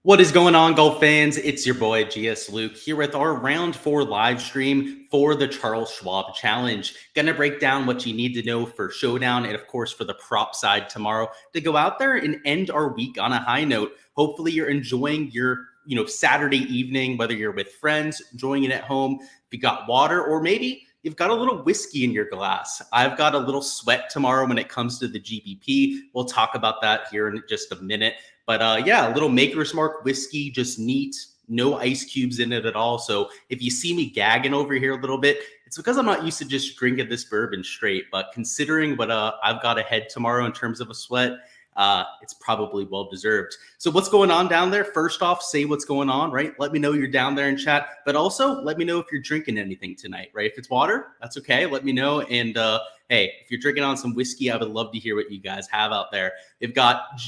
What is going on, golf fans? It's your boy Gsluke here with our round 4 live stream for the Charles Schwab Challenge. Gonna break down what you need to know for Showdown and, of course, for the prop side tomorrow to go out there and end our week on a high note. Hopefully, you're enjoying your Saturday evening, whether you're with friends, enjoying it at home, if you got water, or maybe you've got a little whiskey in your glass. I've got a little sweat tomorrow when it comes to the GPP. We'll talk about that here in just a minute. But yeah, a little Maker's Mark whiskey, just neat, no ice cubes in it at all. So if you see me gagging over here a little bit, it's because I'm not used to just drinking this bourbon straight. But considering what I've got ahead tomorrow in terms of a sweat, it's probably well deserved. So what's going on down there? First off, say what's going on, right? Let me know you're down there in chat, but also let me know if you're drinking anything tonight, right? If it's water, that's okay. Let me know. And hey, if you're drinking on some whiskey, I would love to hear what you guys have out there. We've got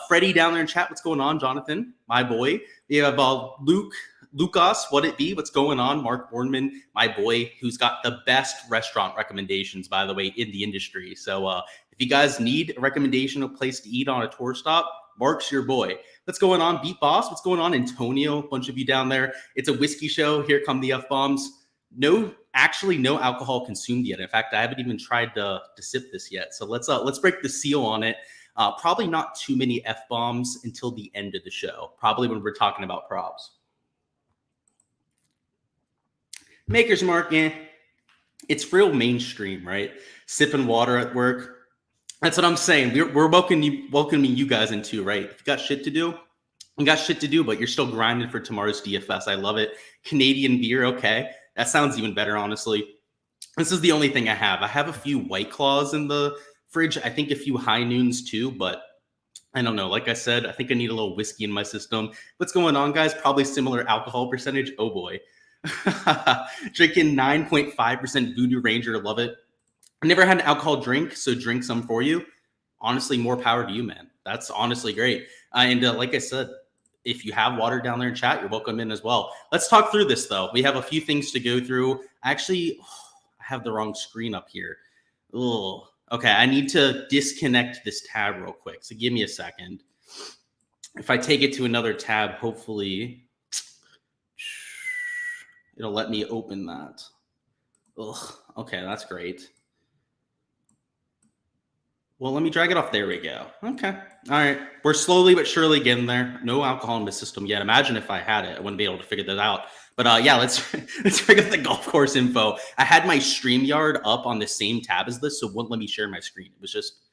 Freddie down there in chat. What's going on, Jonathan? My boy. We have Lucas, what it be? What's going on? Mark Bornman, my boy, who's got the best restaurant recommendations, by the way, in the industry. So if you guys need a recommendation of a place to eat on a tour stop, Mark's your boy. What's going on, Beat Boss? What's going on, Antonio? A bunch of you down there. It's a whiskey show. Here come the F-bombs. No alcohol consumed yet. In fact, I haven't even tried to sip this yet. So let's break the seal on it. Probably not too many F-bombs until the end of the show. Probably when we're talking about props. Maker's Mark, it's real mainstream, right? Sipping water at work. That's what I'm saying. We're welcoming you guys into, right? If you got shit to do, but you're still grinding for tomorrow's DFS. I love it. Canadian beer, okay. That sounds even better, honestly. This is the only thing I have. I have a few White Claws in the fridge. I think a few High Noons too, but I don't know. Like I said, I think I need a little whiskey in my system. What's going on, guys? Probably similar alcohol percentage. Oh, boy. Drinking 9.5% Voodoo Ranger. Love it. I never had an alcohol drink, so drink some for you. Honestly, more power to you, man. That's honestly great. And like I said, if you have water down there in chat, you're welcome in as well. Let's talk through this, though. We have a few things to go through. Actually, I have the wrong screen up here. Oh, okay. I need to disconnect this tab real quick. So give me a second. If I take it to another tab, hopefully it'll let me open that. Ugh, okay, that's great. Well, let me drag it off. There we go. Okay. All right. We're slowly but surely getting there. No alcohol in the system yet. Imagine if I had it, I wouldn't be able to figure that out. But yeah, let's bring up the golf course info. I had my StreamYard up on the same tab as this, so it wouldn't let me share my screen. It was just,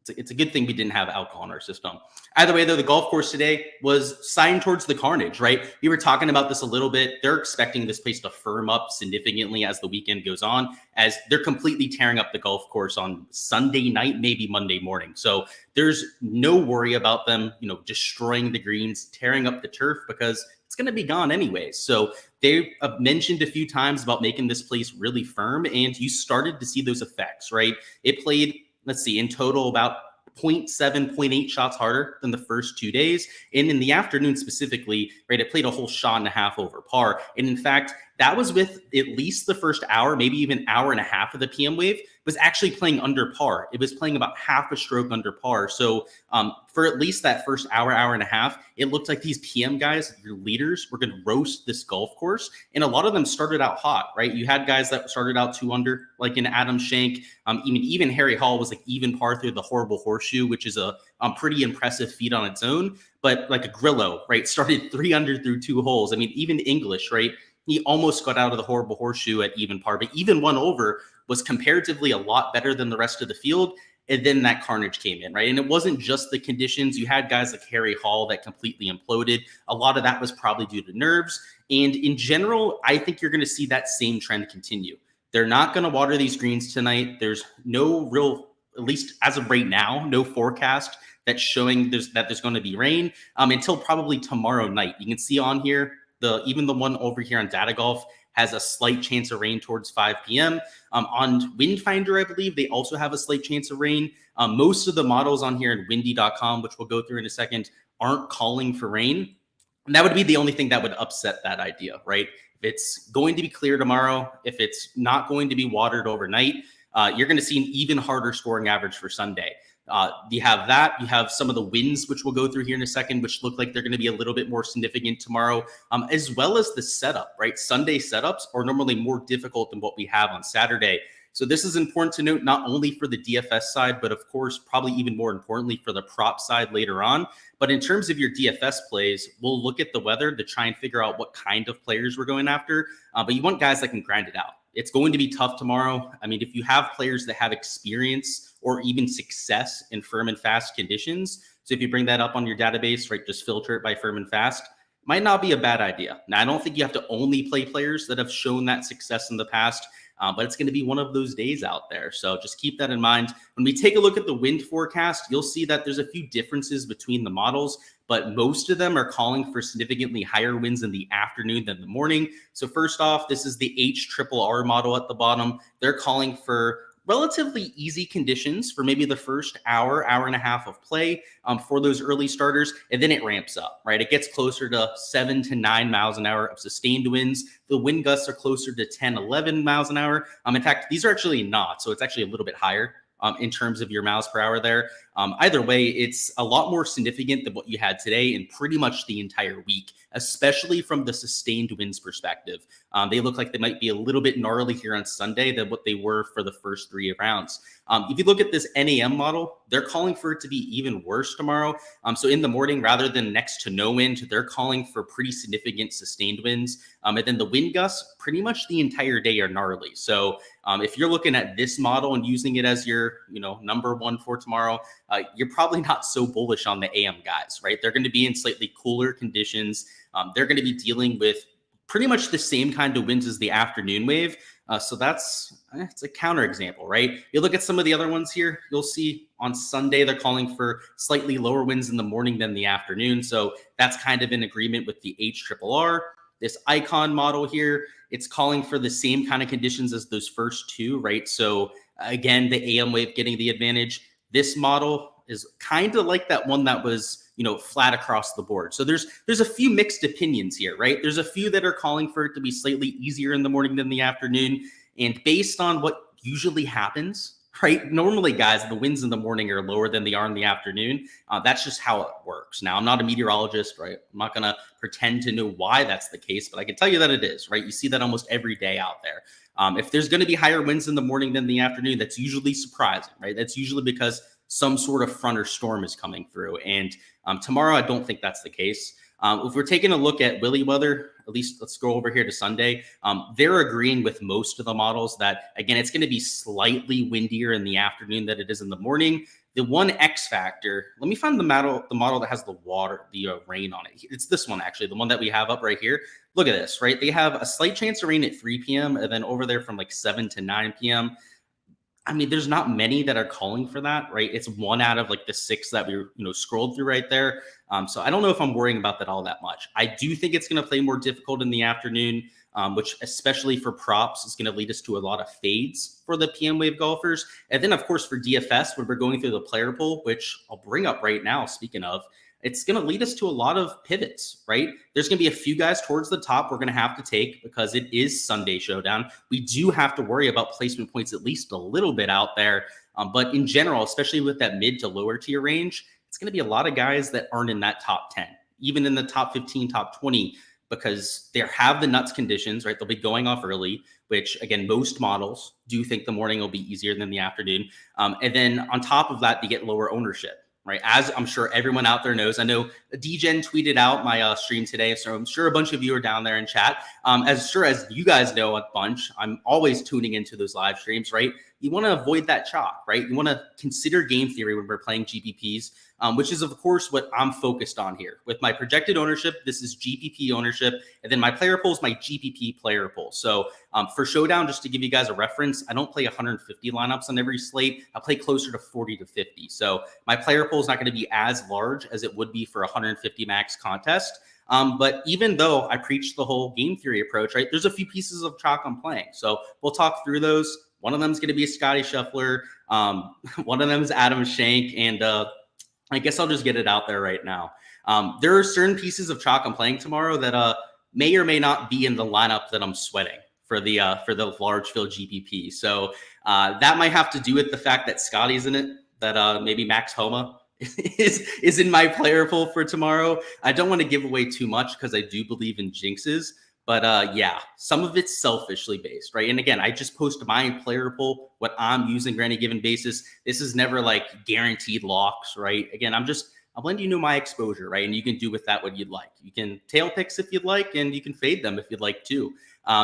it's a good thing we didn't have alcohol in our system. Either way, though, the golf course today was signed towards the carnage, right? We were talking about this a little bit. They're expecting this place to firm up significantly as the weekend goes on, as they're completely tearing up the golf course on Sunday night, maybe Monday morning. So there's no worry about them, destroying the greens, tearing up the turf, because it's going to be gone anyways. So they mentioned a few times about making this place really firm, and you started to see those effects, right? It played, let's see, in total about 0.7, 0.8 shots harder than the first 2 days. And in the afternoon specifically, right, it played a whole shot and a half over par. And in fact, that was with at least the first hour, maybe even hour and a half of the PM wave was actually playing under par. It was playing about half a stroke under par. So for at least that first hour and a half, it looked like these PM guys, your leaders, were going to roast this golf course. And a lot of them started out hot, right? You had guys that started out 2 under, like in Adam Shank. Even Harry Hall was like even par through the horrible horseshoe, which is a pretty impressive feat on its own. But like a Grillo, right, started 3 under through 2 holes. I mean, even English, right? He almost got out of the horrible horseshoe at even par, but even 1 over was comparatively a lot better than the rest of the field. And then that carnage came in, right? And it wasn't just the conditions. You had guys like Harry Hall that completely imploded. A lot of that was probably due to nerves. And in general, I think you're going to see that same trend continue. They're not going to water these greens tonight. There's no real, at least as of right now, no forecast that's showing that there's going to be rain until probably tomorrow night. You can see on here, even the one over here on Data Golf has a slight chance of rain towards 5 p.m. On Windfinder, I believe they also have a slight chance of rain. Most of the models on here at windy.com, which we'll go through in a second, aren't calling for rain. And that would be the only thing that would upset that idea, right? If it's going to be clear tomorrow, if it's not going to be watered overnight, you're going to see an even harder scoring average for Sunday. You have that. You have some of the wins, which we'll go through here in a second, which look like they're going to be a little bit more significant tomorrow, as well as the setup, right? Sunday setups are normally more difficult than what we have on Saturday. So this is important to note, not only for the DFS side, but of course, probably even more importantly for the prop side later on. But in terms of your DFS plays, we'll look at the weather to try and figure out what kind of players we're going after. But you want guys that can grind it out. It's going to be tough tomorrow. I mean, if you have players that have experience or even success in firm and fast conditions, so if you bring that up on your database, right, just filter it by firm and fast, might not be a bad idea. Now, I don't think you have to only play players that have shown that success in the past, but it's going to be one of those days out there. So just keep that in mind. When we take a look at the wind forecast, you'll see that there's a few differences between the models, but most of them are calling for significantly higher winds in the afternoon than the morning. So first off, this is the HRRR model at the bottom. They're calling for relatively easy conditions for maybe the first hour and a half of play for those early starters. And then it ramps up, right? It gets closer to 7 to 9 miles an hour of sustained winds. The wind gusts are closer to 10, 11 miles an hour. In fact, these are actually not. So it's actually a little bit higher in terms of your miles per hour there. Either way, it's a lot more significant than what you had today and pretty much the entire week, especially from the sustained winds perspective. They look like they might be a little bit gnarly here on Sunday than what they were for the first 3 rounds. If you look at this NAM model, they're calling for it to be even worse tomorrow. So in the morning, rather than next to no wind, they're calling for pretty significant sustained winds. And then the wind gusts pretty much the entire day are gnarly. So if you're looking at this model and using it as your, number one for tomorrow, you're probably not so bullish on the AM guys, right? They're going to be in slightly cooler conditions. They're going to be dealing with pretty much the same kind of winds as the afternoon wave. So it's a counterexample, right? You look at some of the other ones here, you'll see on Sunday, they're calling for slightly lower winds in the morning than the afternoon. So that's kind of in agreement with the HRRR. This icon model here, it's calling for the same kind of conditions as those first two, right? So again, the AM wave getting the advantage. This model is kind of like that one that was, flat across the board. So there's a few mixed opinions here, right? There's a few that are calling for it to be slightly easier in the morning than the afternoon. And based on what usually happens, right? Normally, guys, the winds in the morning are lower than they are in the afternoon. That's just how it works. Now, I'm not a meteorologist, right? I'm not going to pretend to know why that's the case, but I can tell you that it is, right? You see that almost every day out there. If there's going to be higher winds in the morning than the afternoon, that's usually surprising, right? That's usually because some sort of front or storm is coming through. And tomorrow, I don't think that's the case. If we're taking a look at Willy weather, at least let's go over here to Sunday. They're agreeing with most of the models that, again, it's going to be slightly windier in the afternoon than it is in the morning. The one X factor, let me find the model that has the rain on it. It's this one, actually, the one that we have up right here. Look at this, right? They have a slight chance of rain at 3 p.m. and then over there from like 7 to 9 p.m. I mean, there's not many that are calling for that, right? It's 1 out of like the 6 that we scrolled through right there. So I don't know if I'm worrying about that all that much. I do think it's going to play more difficult in the afternoon, which especially for props is going to lead us to a lot of fades for the PM wave golfers. And then, of course, for DFS, when we're going through the player pool, which I'll bring up right now, speaking of, it's going to lead us to a lot of pivots, right? There's going to be a few guys towards the top we're going to have to take because it is Sunday Showdown. We do have to worry about placement points at least a little bit out there. But in general, especially with that mid to lower tier range, it's going to be a lot of guys that aren't in that top 10, even in the top 15, top 20, because they have the nuts conditions, right? They'll be going off early, which again, most models do think the morning will be easier than the afternoon. And then on top of that, they get lower ownership. Right, as I'm sure everyone out there knows. I know DGen tweeted out my stream today, so I'm sure a bunch of you are down there in chat. As sure as you guys know a bunch, I'm always tuning into those live streams, right? You want to avoid that chalk, right? You want to consider game theory when we're playing GPPs, which is, of course, what I'm focused on here. With my projected ownership, this is GPP ownership, and then my player pool is my GPP player pool. So for Showdown, just to give you guys a reference, I don't play 150 lineups on every slate. I play closer to 40 to 50. So my player pool is not going to be as large as it would be for a 150 max contest. But even though I preach the whole game theory approach, right, there's a few pieces of chalk I'm playing. So we'll talk through those. One of them is going to be a Scotty Scheffler. One of them is Adam Schenk. And I guess I'll just get it out there right now. There are certain pieces of chalk I'm playing tomorrow that may or may not be in the lineup that I'm sweating for the large field GPP. So that might have to do with the fact that Scotty's in it. that maybe Max Homa is in my player pool for tomorrow. I don't want to give away too much because I do believe in jinxes. But yeah, some of it's selfishly based, right? And again, I just post my player pool, what I'm using on any given basis. This is never like guaranteed locks, right? Again, I'm letting you know my exposure, right? And you can do with that what you'd like. You can tail picks if you'd like, and you can fade them if you'd like to.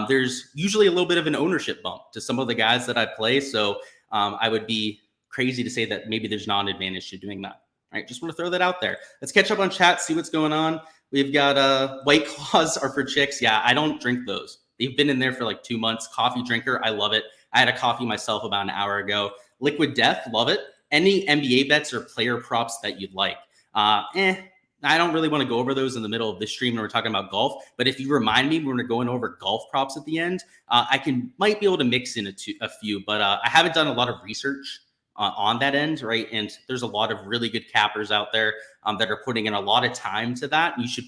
There's usually a little bit of an ownership bump to some of the guys that I play. So I would be crazy to say that maybe there's not an advantage to doing that. All right, just want to throw that out there. Let's catch up on chat, see what's going on. We've got White Claws are for chicks. Yeah, I don't drink those. They've been in there for like 2 months. Coffee drinker, I love it. I had a coffee myself about an hour ago. Liquid Death, love it. Any NBA bets or player props that you'd like? I don't really want to go over those in the middle of the stream when we're talking about golf. But if you remind me when we're going over golf props at the end, I might be able to mix in a few. But I haven't done a lot of research on that end, right? And there's a lot of really good cappers out there that are putting in a lot of time to that. You should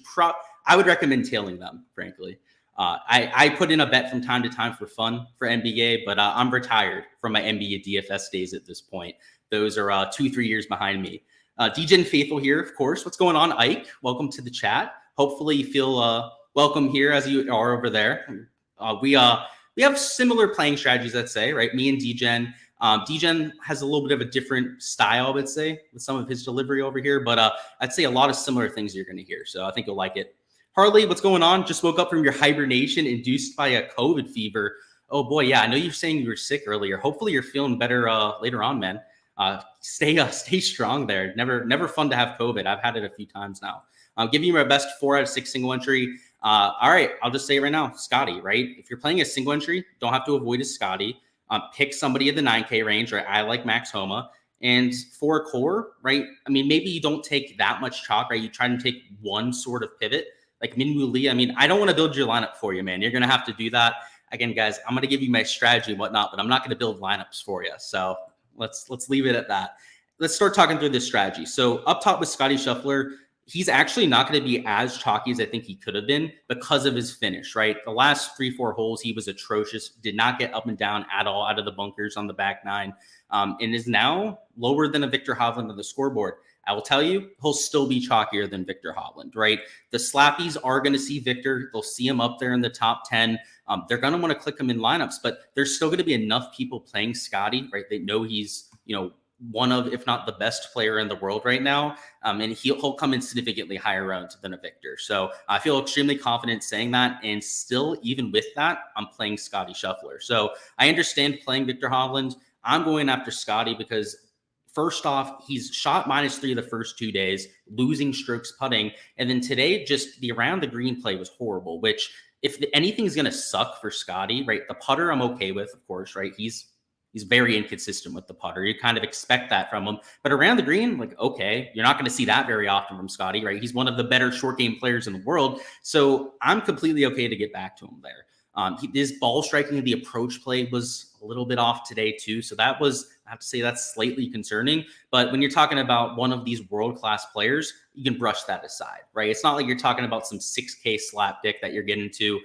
I would recommend tailing them, frankly. I put in a bet from time to time for fun for NBA, but I'm retired from my NBA DFS days at this point. Those are 2-3 years behind me. DGen Faithful here, of course. What's going on, Ike? Welcome to the chat. Hopefully you feel welcome here as you are over there. We have similar playing strategies, I'd say, right? Me and DGen. DGen has a little bit of a different style, I would say, with some of his delivery over here, but I'd say a lot of similar things you're going to hear. So I think you'll like it. Harley, what's going on? Just woke up from your hibernation induced by a COVID fever. Oh boy, yeah, I know you're saying you were sick earlier. Hopefully you're feeling better later on, man. Stay strong there. Never fun to have COVID. I've had it a few times now. I'm giving you my best 4 out of 6 single entry. All right, I'll just say it right now, Scotty, right? If you're playing a single entry, don't have to avoid a Scotty. Pick somebody in the 9K range, right? I like Max Homa. And for a core, right? I mean, maybe you don't take that much chalk, right? You try to take one sort of pivot, like Minwoo Lee. I mean, I don't want to build your lineup for you, man. You're going to have to do that. Again, guys, I'm going to give you my strategy and whatnot, but I'm not going to build lineups for you. So let's leave it at that. Let's start talking through this strategy. So up top with Scotty Scheffler, he's actually not going to be as chalky as I think he could have been because of his finish, right? The last 3-4 holes, he was atrocious, did not get up and down at all out of the bunkers on the back nine, and is now lower than a Victor Hovland on the scoreboard. I will tell you, he'll still be chalkier than Victor Hovland, right? The slappies are going to see Victor. They'll see him up there in the top 10. They're going to want to click him in lineups, but there's still going to be enough people playing Scotty, right? They know he's, one of, if not the best player in the world right now. And he'll come in significantly higher rounds than a Victor. So I feel extremely confident saying that. And still, even with that, I'm playing Scotty Scheffler. So I understand playing Victor Hovland. I'm going after Scotty because first off, he's shot -3 the first 2 days, losing strokes putting. And then today, just the around the green play was horrible, which if anything's going to suck for Scotty, right? The putter I'm okay with, of course, right? He's very inconsistent with the putter. You kind of expect that from him. But around the green, like, okay, you're not going to see that very often from Scotty, right? He's one of the better short game players in the world. So I'm completely okay to get back to him there. His ball striking, the approach play was a little bit off today too. So that was, I have to say, that's slightly concerning. But when you're talking about one of these world-class players, you can brush that aside, right? It's not like you're talking about some 6K slap dick that you're getting to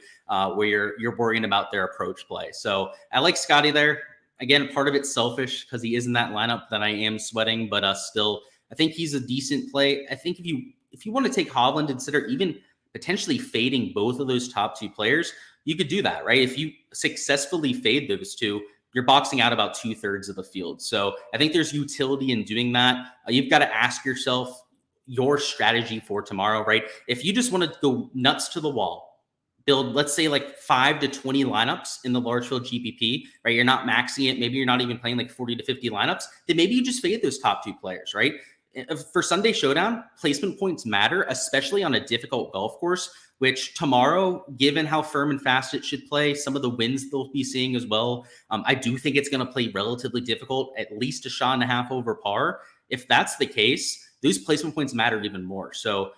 where you're worrying about their approach play. So I like Scotty there. Again, part of it's selfish because he is in that lineup that I am sweating, but still, I think he's a decent play. I think if you want to take Hovland, consider even potentially fading both of those top 2 players, you could do that, right? If you successfully fade those two, you're boxing out about 2/3 of the field. So I think there's utility in doing that. You've got to ask yourself your strategy for tomorrow, right? If you just want to go nuts to the wall, build, let's say, like 5 to 20 lineups in the large field GPP, right? You're not maxing it. Maybe you're not even playing like 40 to 50 lineups. Then maybe you just fade those top 2 players, right? For Sunday Showdown, placement points matter, especially on a difficult golf course, which tomorrow, given how firm and fast it should play, some of the winds they'll be seeing as well, I do think it's going to play relatively difficult, at least a shot and a half over par. If that's the case, those placement points matter even more. So,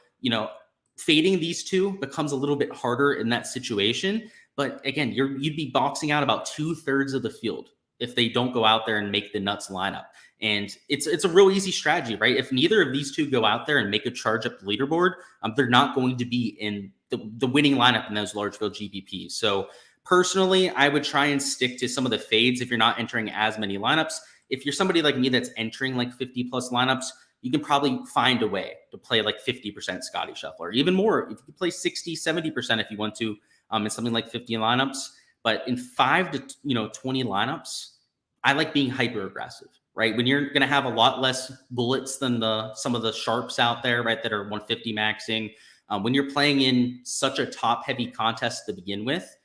fading these two becomes a little bit harder in that situation. But again, you'd be boxing out about 2/3 of the field if they don't go out there and make the nuts lineup. And it's a real easy strategy, right? If neither of these two go out there and make a charge up the leaderboard, they're not going to be in the winning lineup in those large field GPPs. So personally, I would try and stick to some of the fades if you're not entering as many lineups. if you're somebody like me that's entering like 50 plus lineups, you can probably find a way to play like 50% Scotty Scheffler, even more. If you could play 60, 70% if you want to, in something like 50 lineups. But in 5 to 20 lineups, I like being hyper aggressive, right? When you're going to have a lot less bullets than some of the sharps out there, right, that are 150 maxing. When you're playing in such a top heavy contest to begin with,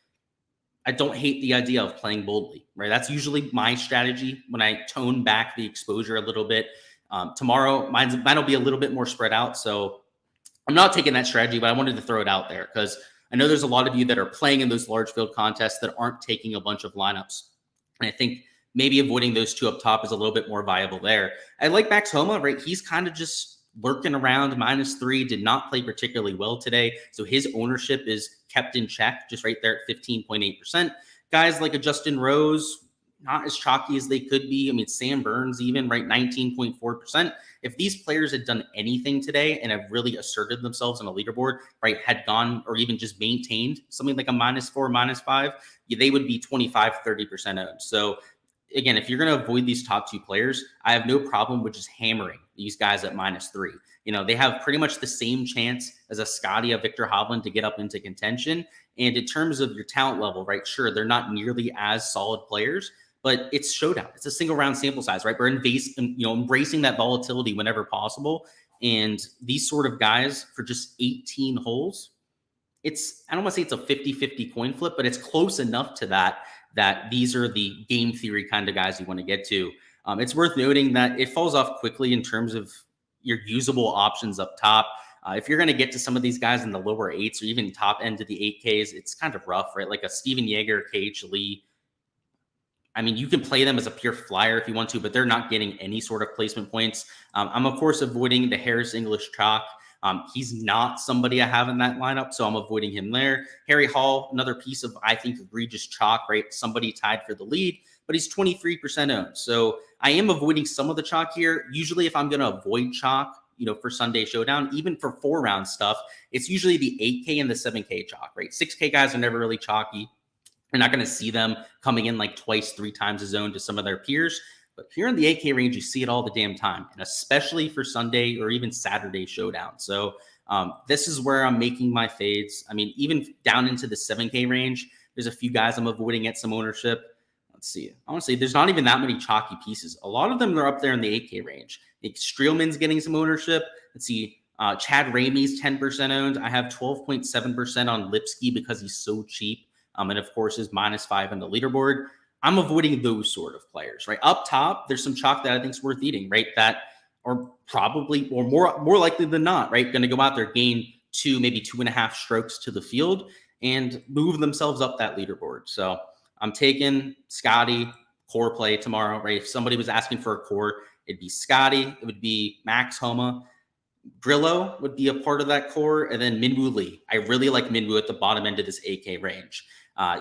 I don't hate the idea of playing boldly, right? That's usually my strategy when I tone back the exposure a little bit. Tomorrow, mine will be a little bit more spread out. So I'm not taking that strategy, but I wanted to throw it out there because I know there's a lot of you that are playing in those large field contests that aren't taking a bunch of lineups. And I think maybe avoiding those two up top is a little bit more viable there. I like Max Homa, right? He's kind of just lurking around -3, did not play particularly well today. So his ownership is kept in check, just right there at 15.8%. Guys like a Justin Rose, not as chalky as they could be. I mean, Sam Burns even, right, 19.4%. If these players had done anything today and have really asserted themselves on a leaderboard, right, had gone or even just maintained something like a -4, -5, they would be 25, 30% owned. So again, if you're going to avoid these top two players, I have no problem with just hammering these guys at -3. They have pretty much the same chance as a Scotty, a Victor Hovland to get up into contention. And in terms of your talent level, right, sure, they're not nearly as solid players, but it's Showdown. It's a single round sample size, right? We're embracing that volatility whenever possible. And these sort of guys for just 18 holes, I don't want to say it's a 50-50 coin flip, but it's close enough to that these are the game theory kind of guys you want to get to. It's worth noting that it falls off quickly in terms of your usable options up top. If you're going to get to some of these guys in the lower 8s or even top end of the 8Ks, it's kind of rough, right? Like a Steven Yeager, KH Lee. I mean, you can play them as a pure flyer if you want to, but they're not getting any sort of placement points. I'm, of course, avoiding the Harris English chalk. He's not somebody I have in that lineup, so I'm avoiding him there. Harry Hall, another piece of, I think, egregious chalk, right? Somebody tied for the lead, but he's 23% owned. So I am avoiding some of the chalk here. Usually if I'm going to avoid chalk, for Sunday Showdown, even for 4-round stuff, it's usually the 8K and the 7K chalk, right? 6K guys are never really chalky. You're not going to see them coming in like twice, 3 times a zone to some of their peers. But here in the 8K range, you see it all the damn time, and especially for Sunday or even Saturday Showdown. So this is where I'm making my fades. I mean, even down into the 7K range, there's a few guys I'm avoiding at some ownership. Let's see. Honestly, there's not even that many chalky pieces. A lot of them are up there in the 8K range. I think Streelman's getting some ownership. Let's see. Chad Ramey's 10% owned. I have 12.7% on Lipsky because he's so cheap. And of course, is -5 on the leaderboard. I'm avoiding those sort of players, right? Up top, there's some chalk that I think is worth eating, right? That are probably, or more likely than not, right, going to go out there, gain 2, maybe 2.5 strokes to the field and move themselves up that leaderboard. So I'm taking Scotty, core play tomorrow, right? If somebody was asking for a core, it'd be Scotty, it would be Max Homa. Grillo would be a part of that core, and then Minwoo Lee. I really like Minwoo at the bottom end of this 8K range.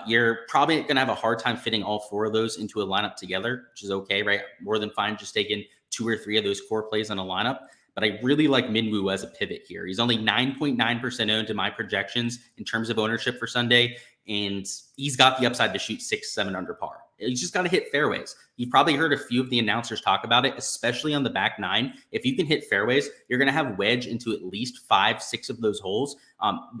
You're probably going to have a hard time fitting all 4 of those into a lineup together, which is okay, right? More than fine just taking 2 or 3 of those core plays on a lineup. But I really like Minwoo as a pivot here. He's only 9.9% owned in my projections in terms of ownership for Sunday, and he's got the upside to shoot 6, 7 under par. He's just got to hit fairways. You've probably heard a few of the announcers talk about it, especially on the back 9. If you can hit fairways, you're going to have wedge into at least 5, 6 of those holes.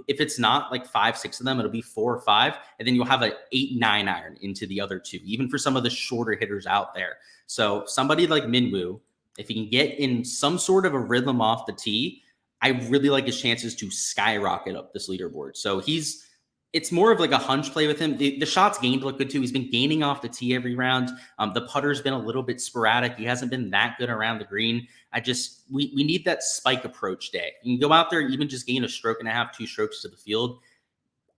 If it's not like 5, 6 of them, it'll be 4 or 5, and then you'll have an 8, 9 iron into the other 2, even for some of the shorter hitters out there. So somebody like Minwoo, if he can get in some sort of a rhythm off the tee, I really like his chances to skyrocket up this leaderboard. So it's more of like a hunch play with him. The shots gained look good too. He's been gaining off the tee every round. The putter's been a little bit sporadic. He hasn't been that good around the green. We need that spike approach day. You can go out there and even just gain a stroke and a half, 2 strokes to the field.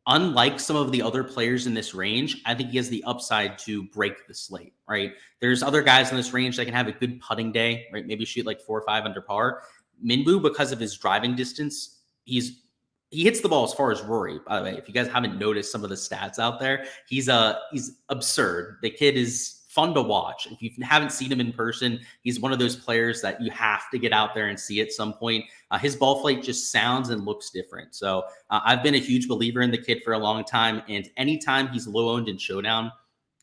Unlike some of the other players in this range, I think he has the upside to break the slate, right? There's other guys in this range that can have a good putting day, right? Maybe shoot like 4 or 5 under par. Minwoo, because of his driving distance, he hits the ball as far as Rory, by the way. If you guys haven't noticed some of the stats out there, he's absurd. The kid is fun to watch. If you haven't seen him in person, he's one of those players that you have to get out there and see at some point. His ball flight just sounds and looks different. So I've been a huge believer in the kid for a long time. And anytime he's low owned in Showdown,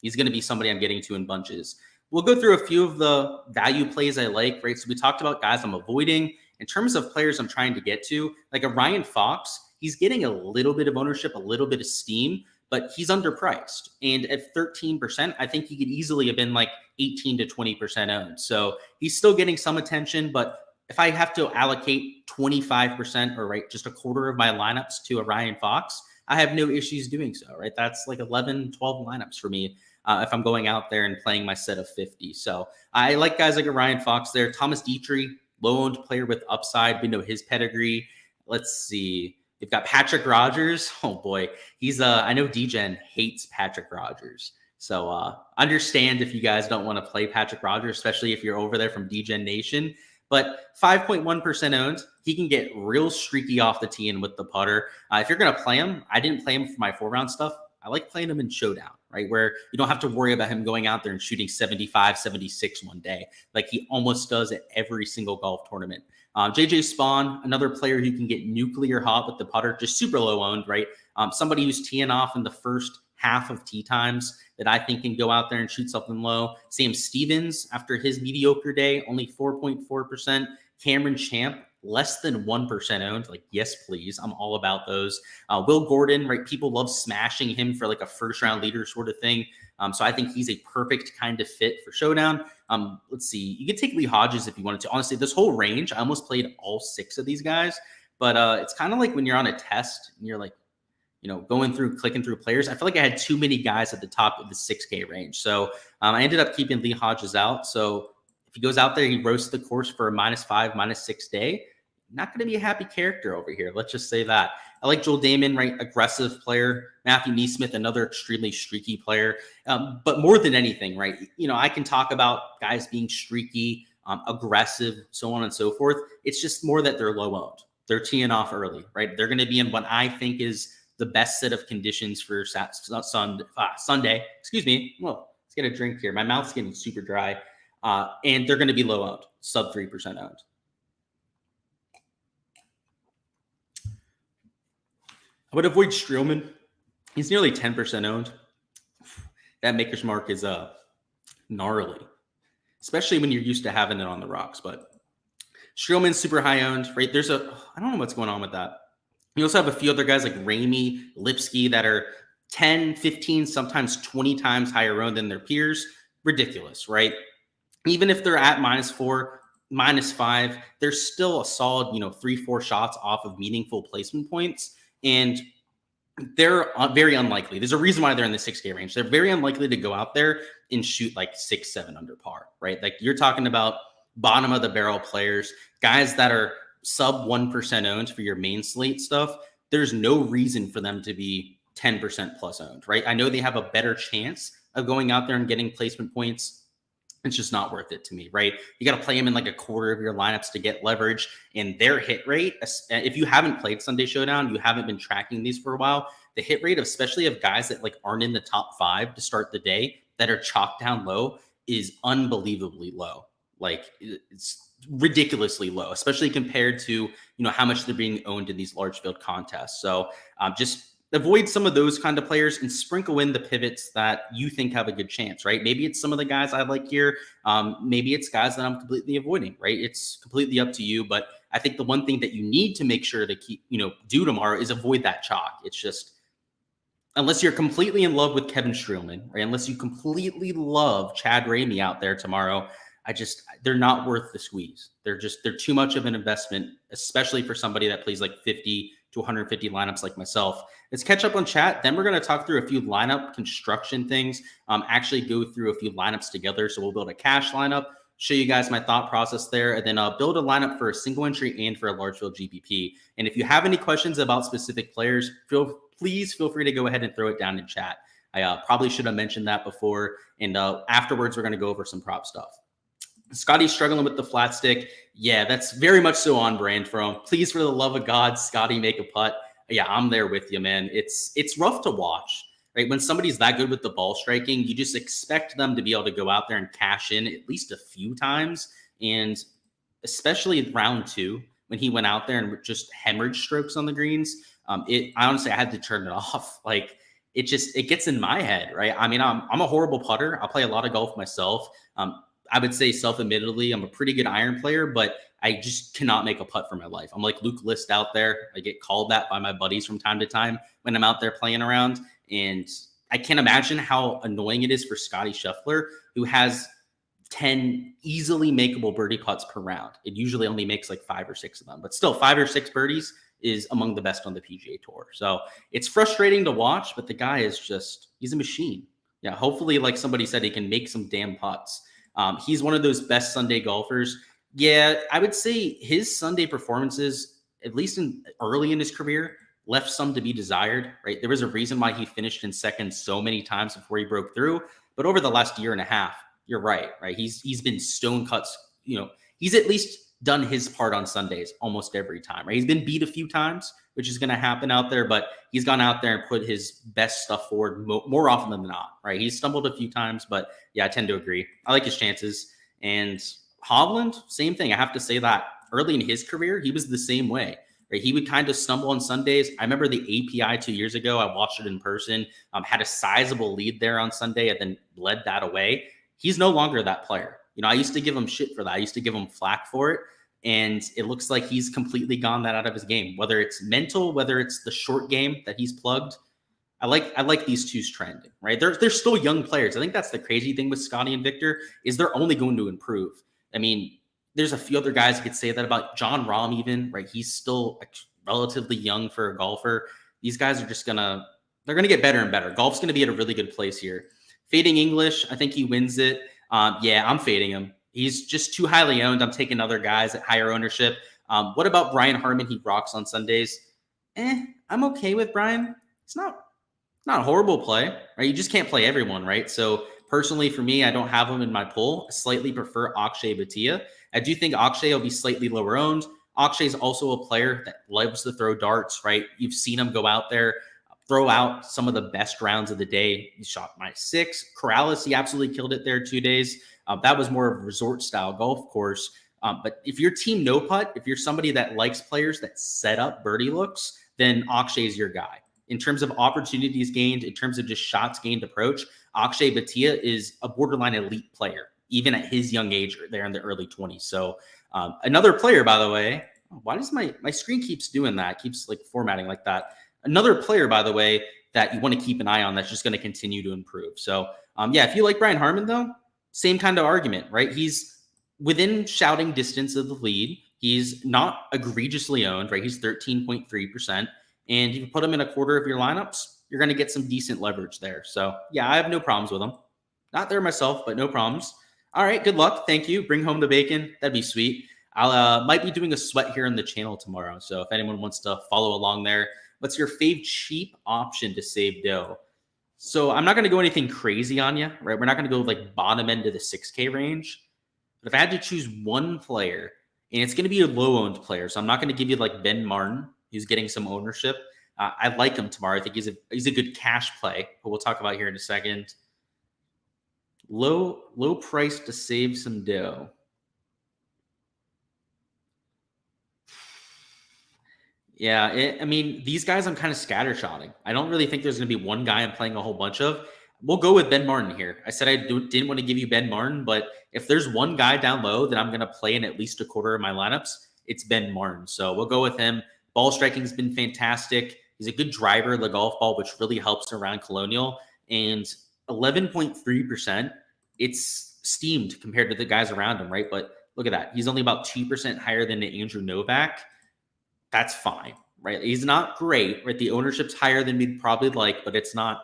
he's going to be somebody I'm getting to in bunches. we'll go through a few of the value plays I like, right? So we talked about guys I'm avoiding. In terms of players I'm trying to get to, like a Ryan Fox, he's getting a little bit of ownership, a little bit of steam, but he's underpriced. And at 13%, I think he could easily have been like 18 to 20% owned. So he's still getting some attention, but if I have to allocate 25% or right, just a quarter of my lineups to a Ryan Fox, I have no issues doing so, right? That's like 11, 12 lineups for me if I'm going out there and playing my set of 50. So I like guys like a Ryan Fox there. Thomas Dietrich, low-owned player with upside. We know his pedigree. Let's see. You've got Patrick Rogers. Oh, boy. I know DGen hates Patrick Rogers. So understand if you guys don't want to play Patrick Rogers, especially if you're over there from DGen Nation. But 5.1% owned. He can get real streaky off the tee and with the putter. If you're going to play him, I didn't play him for my 4-round stuff. I like playing him in Showdown, right? Where you don't have to worry about him going out there and shooting 75, 76 one day, like he almost does at every single golf tournament. JJ Spawn, another player who can get nuclear hot with the putter, just super low owned, right? Somebody who's teeing off in the first half of tee times that I think can go out there and shoot something low. Sam Stevens, after his mediocre day, only 4.4%. Cameron Champ, less than 1% owned. Like, yes, please. I'm all about those. Will Gordon, right? People love smashing him for like a first round leader sort of thing. So I think he's a perfect kind of fit for Showdown. Let's see. You could take Lee Hodges if you wanted to. Honestly, this whole range, I almost played all 6 of these guys, but it's kind of like when you're on a test and you're like, going through, clicking through players. I feel like I had too many guys at the top of the 6K range. So I ended up keeping Lee Hodges out. So if he goes out there, he roasts the course for a -5, -6 day. Not going to be a happy character over here. Let's just say that. I like Joel Damon, right? Aggressive player. Matthew Neesmith, another extremely streaky player. But more than anything, right? I can talk about guys being streaky, aggressive, so on and so forth. It's just more that they're low owned. They're teeing off early, right? They're going to be in what I think is the best set of conditions for Sunday. Excuse me. Well, let's get a drink here. My mouth's getting super dry. And they're going to be low owned, sub 3% owned. I would avoid Streelman. He's nearly 10% owned. That maker's mark is gnarly, especially when you're used to having it on the rocks. But Streelman's super high owned, right? I don't know what's going on with that. You also have a few other guys like Ramey, Lipsky that are 10, 15, sometimes 20 times higher owned than their peers. Ridiculous, right? Even if they're at -4, -5, they're still a solid, 3-4 shots off of meaningful placement points. And they're very unlikely. There's a reason why they're in the 6K range. They're very unlikely to go out there and shoot like 6, 7 under par, right? Like you're talking about bottom of the barrel players, guys that are sub 1% owned for your main slate stuff. There's no reason for them to be 10% plus owned, right? I know they have a better chance of going out there and getting placement points. It's just not worth it to me, right? You got to play them in like a quarter of your lineups to get leverage, and their hit rate, if you haven't played Sunday Showdown, you haven't been tracking these for a while, the hit rate, especially of guys that like aren't in the top 5 to start the day that are chalked down low, is unbelievably low. Like it's ridiculously low, especially compared to, how much they're being owned in these large field contests. So just avoid some of those kind of players and sprinkle in the pivots that you think have a good chance, right? Maybe it's some of the guys I like here. Maybe it's guys that I'm completely avoiding, right? It's completely up to you. But I think the one thing that you need to make sure to keep, do tomorrow is avoid that chalk. It's just, unless you're completely in love with Kevin Streelman, right? Unless you completely love Chad Ramey out there tomorrow, they're not worth the squeeze. They're too much of an investment, especially for somebody that plays like 50 to 150 lineups like myself. Let's catch up on chat. Then we're going to talk through a few lineup construction things, actually go through a few lineups together. So we'll build a cash lineup, show you guys my thought process there, and then build a lineup for a single entry and for a large field GPP. And if you have any questions about specific players, please feel free to go ahead and throw it down in chat. I probably should have mentioned that before. And afterwards, we're going to go over some prop stuff. Scotty's struggling with the flat stick. Yeah, that's very much so on brand for him. Please, for the love of God, Scotty, make a putt. Yeah, I'm there with you, man. It's rough to watch, right? When somebody's that good with the ball striking, you just expect them to be able to go out there and cash in at least a few times. And especially in round 2, when he went out there and just hemorrhage strokes on the greens, I honestly, I had to turn it off. Like, it gets in my head, right? I mean, I'm a horrible putter. I play a lot of golf myself. I would say self-admittedly, I'm a pretty good iron player, but I just cannot make a putt for my life. I'm like Luke List out there. I get called that by my buddies from time to time when I'm out there playing around. And I can't imagine how annoying it is for Scotty Scheffler, who has 10 easily makeable birdie putts per round. It usually only makes like 5 or 6 of them, but still 5 or 6 birdies is among the best on the PGA Tour. So it's frustrating to watch, but the guy is just, he's a machine. Yeah, hopefully, like somebody said, he can make some damn putts. He's one of those best Sunday golfers. Yeah, I would say his Sunday performances, at least early in his career, left some to be desired, right? There was a reason why he finished in second so many times before he broke through. But over the last year and a half, you're right? He's been stone cuts. He's at least done his part on Sundays almost every time, right? He's been beat a few times, which is going to happen out there, but he's gone out there and put his best stuff forward more often than not, right? He's stumbled a few times, but yeah, I tend to agree. I like his chances. And Hovland, same thing. I have to say that early in his career, he was the same way, right? He would kind of stumble on Sundays. I remember the API 2 years ago. I watched it in person, had a sizable lead there on Sunday and then led that away. He's no longer that player. I used to give him shit for that. I used to give him flack for it. And it looks like he's completely gone that out of his game, whether it's mental, whether it's the short game that he's plugged. I like these two's trending, right? They're still young players. I think that's the crazy thing with Scotty and Victor is they're only going to improve. I mean, there's a few other guys who could say that about John Rahm even, right? He's still relatively young for a golfer. These guys are they're going to get better and better. Golf's going to be at a really good place here. Fading English, I think he wins it. Yeah, I'm fading him. He's just too highly owned. I'm taking other guys at higher ownership. What about Brian Harman? He rocks on Sundays. I'm okay with Brian. It's not a horrible play, right? You just can't play everyone, right? So personally, for me, I don't have him in my pool. I slightly prefer Akshay Bhatia. I do think Akshay will be slightly lower owned. Akshay is also a player that loves to throw darts, right? You've seen him go out there, throw out some of the best rounds of the day. He shot -6. Corrales, he absolutely killed it there 2 days. That was more of a resort-style golf course. But if you're team no putt, if you're somebody that likes players that set up birdie looks, then Akshay is your guy. In terms of opportunities gained, in terms of just shots gained approach, Akshay Bhatia is a borderline elite player, even at his young age there in the early 20s. So another player, by the way, why does my screen keeps doing that? It keeps like formatting like that. Another player, by the way, that you want to keep an eye on that's just going to continue to improve. So yeah, if you like Brian Harman though, same kind of argument, right? He's within shouting distance of the lead. He's not egregiously owned, right? He's 13.3%. And if you put him in a quarter of your lineups, you're going to get some decent leverage there. So yeah, I have no problems with him. Not there myself, but no problems. All right, good luck. Thank you. Bring home the bacon. That'd be sweet. I'll might be doing a sweat here on the channel tomorrow. So if anyone wants to follow along there, what's your fave cheap option to save dough? So I'm not going to go anything crazy on you, right? We're not going to go like bottom end of the 6K range. But if I had to choose one player, and it's going to be a low-owned player, so I'm not going to give you like Ben Martin, who's getting some ownership. I like him tomorrow. I think he's a good cash play, but we'll talk about here in a second. Low price to save some dough. Yeah, I mean, these guys I'm kind of scattershotting. I don't really think there's going to be one guy I'm playing a whole bunch of. We'll go with Ben Martin here. I said I didn't want to give you Ben Martin, but if there's one guy down low that I'm going to play in at least a quarter of my lineups, it's Ben Martin. So we'll go with him. Ball striking has been fantastic. He's a good driver of the golf ball, which really helps around Colonial. And 11.3%, it's steamed compared to the guys around him, right? But look at that. He's only about 2% higher than Andrew Novak. That's fine, right? He's not great, right? The ownership's higher than we'd probably like, but it's not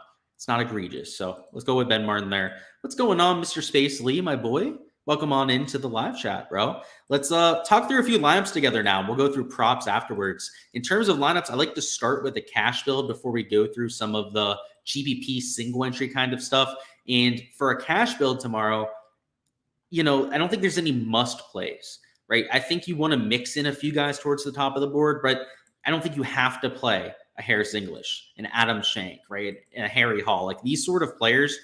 egregious. So let's go with Ben Martin there. What's going on, Mr. Space Lee, my boy? Welcome on into the live chat, bro. Let's talk through a few lineups together now. We'll go through props afterwards. In terms of lineups, I like to start with a cash build before we go through some of the GPP single entry kind of stuff. And for a cash build tomorrow, I don't think there's any must plays, right? I think you want to mix in a few guys towards the top of the board, but I don't think you have to play a Harris English, an Adam Schenk, right? And a Harry Hall. Like these sort of players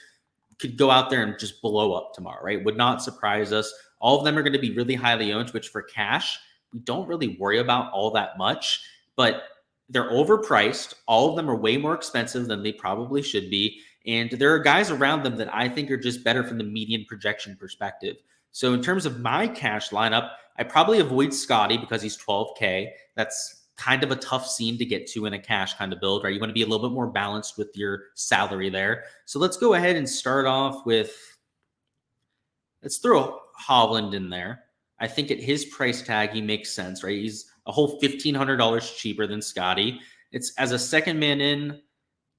could go out there and just blow up tomorrow, right? Would not surprise us. All of them are going to be really highly owned, which for cash, we don't really worry about all that much. But They're overpriced. All of them are way more expensive than they probably should be. And there are guys around them that I think are just better from the median projection perspective. So in terms of my cash lineup, I probably avoid Scotty because he's 12K. That's kind of a tough scene to get to in a cash kind of build, right? You want to be a little bit more balanced with your salary there. So let's go ahead and start off with, let's throw Holland in there. I think at his price tag, he makes sense, right? He's a whole $1,500 cheaper than Scotty. It's as a second man in,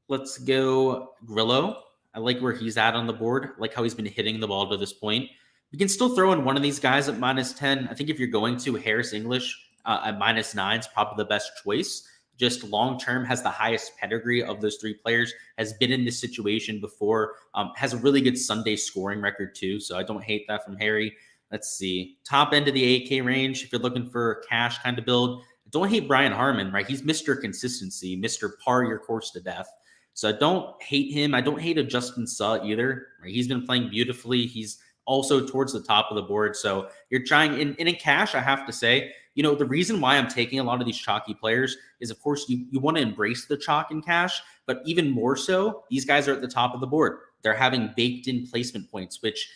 let's go Grillo. I like where he's at on the board. I like how he's been hitting the ball to this point. We can still throw in one of these guys at -10. I think if you're going to, Harris English at -9 is probably the best choice. Just long-term has the highest pedigree of those three players, has been in this situation before, has a really good Sunday scoring record too. So I don't hate that from Harry. Let's see. Top end of the 8K range, if you're looking for a cash kind of build, don't hate Brian Harmon, right? He's Mr. Consistency, Mr. Par your course to death. So I don't hate him. I don't hate a Justin Suh either, right? He's been playing beautifully. He's also towards the top of the board. So you're trying in cash, I have to say, the reason why I'm taking a lot of these chalky players is, of course, you want to embrace the chalk in cash, but even more so, these guys are at the top of the board. They're having baked in placement points, which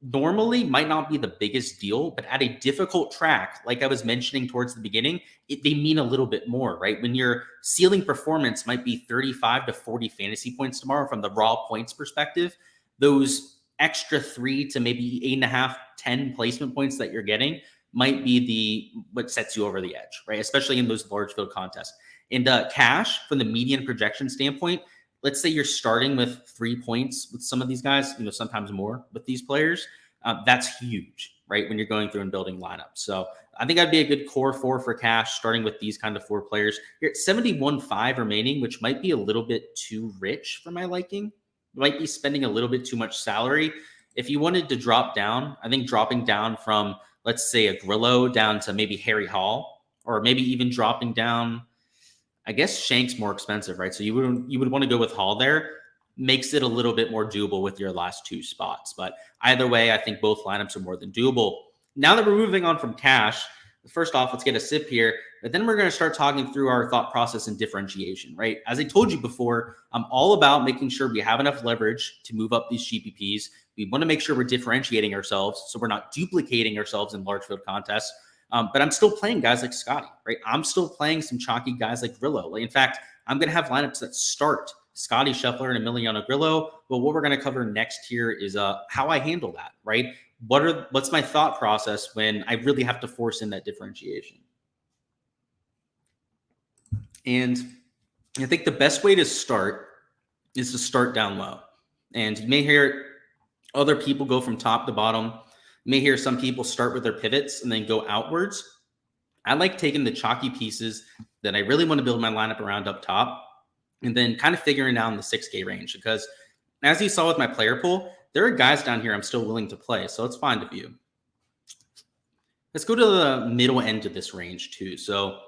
normally might not be the biggest deal, but at a difficult track, like I was mentioning towards the beginning, they mean a little bit more, right? When your ceiling performance might be 35 to 40 fantasy points tomorrow from the raw points perspective, those extra 3 to maybe 8.5, 10 placement points that you're getting might be what sets you over the edge, right? Especially in those large field contests. And cash, from the median projection standpoint, let's say you're starting with 3 points with some of these guys, sometimes more with these players. That's huge, right? When you're going through and building lineups. So I think I'd be a good core 4 for cash, starting with these kind of 4 players. You're at 71.5 remaining, which might be a little bit too rich for my liking. You might be spending a little bit too much salary. If you wanted to drop down, I think dropping down from, let's say, a Grillo down to maybe Harry Hall, or maybe even dropping down, I guess Shank's more expensive, right? So you would want to go with Hall there. Makes it a little bit more doable with your last 2 spots. But either way, I think both lineups are more than doable. Now that we're moving on from cash, first off, let's get a sip here. But then we're going to start talking through our thought process and differentiation, right? As I told you before, I'm all about making sure we have enough leverage to move up these GPPs. We want to make sure we're differentiating ourselves so we're not duplicating ourselves in large field contests. But I'm still playing guys like Scotty, right? I'm still playing some chalky guys like Grillo. In fact, I'm going to have lineups that start Scotty Scheffler and Emiliano Grillo. But what we're going to cover next here is how I handle that, right? What's my thought process when I really have to force in that differentiation? And I think the best way to start is to start down low. And you may hear other people go from top to bottom. You may hear some people start with their pivots and then go outwards. I like taking the chalky pieces that I really want to build my lineup around up top and then kind of figuring out in the 6K range, because as you saw with my player pool, there are guys down here I'm still willing to play. So let's find a few. Let's go to the middle end of this range too. So